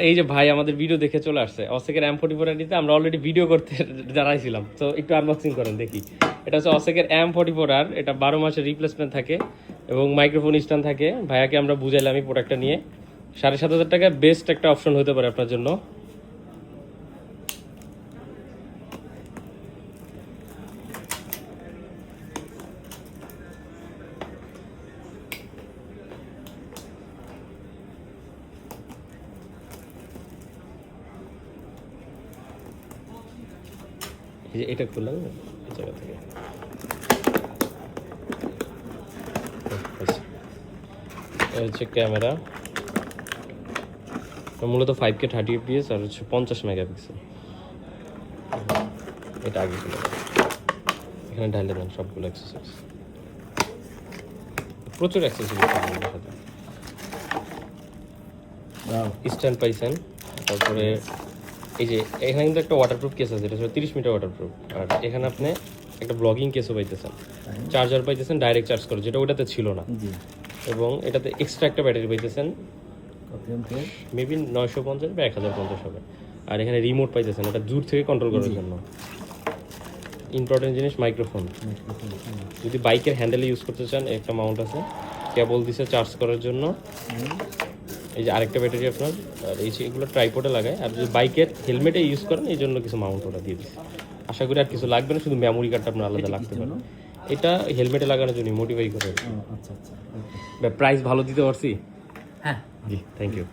এই যে ভাই আমাদের ভিডিও দেখে চলে আসছে অসেকের M44 নিতে। আমরা অলরেডি ভিডিও করতে দাঁড়াইছিলাম, তো একটু আনবক্সিং করেন দেখি। এটা হচ্ছে অসেকের M44R, এটা 12 মাসের রিপ্লেসমেন্ট থাকে এবং মাইক্রোফোন স্ট্যান্ড থাকে। ভাইয়াকে আমরা বুঝাইলাম এই প্রোডাক্টটা নিয়ে। 7,500 টাকা বেস্ট একটা অপশন হতে পারে আপনার জন্য। এই যে এটা খুললাম এই জায়গা থেকে, হচ্ছে ক্যামেরা, মূলত 5K 30 fps আর হচ্ছে 50 মেগাপিক্সেল। এটা আগে খুলে এখানে ঢালে দেন সবগুলো অ্যাক্সেসরিজ, প্রচুর অ্যাক্সেসরিজ স্ট্যান্ড পাইছেন। তারপরে এই যে এখানে কিন্তু একটা ওয়াটারপ্রুফ কেস আছে, এটা 30 মিটার ওয়াটারপ্রুফ। আর এখানে আপনি একটা ব্লগিং কেসও পাইতেছেন, চার্জার পাইতেছেন ডাইরেক্ট চার্জ করে, যেটা ওটাতে ছিল না। এবং এটাতে এক্সট্রা একটা ব্যাটারি পাইতেছেন, মেবি 950 বা 1050 হবে। আর এখানে রিমোট পাইতেছেন, এটা দূর থেকে কন্ট্রোল করার জন্য। ইম্পর্টেন্ট জিনিস মাইক্রোফোন, যদি বাইকের হ্যান্ডেলে ইউজ করতে চান একটা মাউন্ট আছে, কেবল দিছে চার্জ করার জন্য। এই যে আরেকটা ব্যাটারি আপনার, আর এই এগুলো ট্রাইপডে লাগায়। আর যদি বাইকের হেলমেটে ইউজ করেন এই জন্য কিছু মাউন্ট ওটা দিয়ে দিচ্ছে। আশা করি আর কিছু লাগবে না, শুধু মেমোরি কার্ডটা আপনার আলাদা লাগতে পারে। এটা হেলমেটে লাগানোর জন্য মোটিভাই করে। প্রাইস ভালো দিতে পারছি? হ্যাঁ, জি, থ্যাংক ইউ।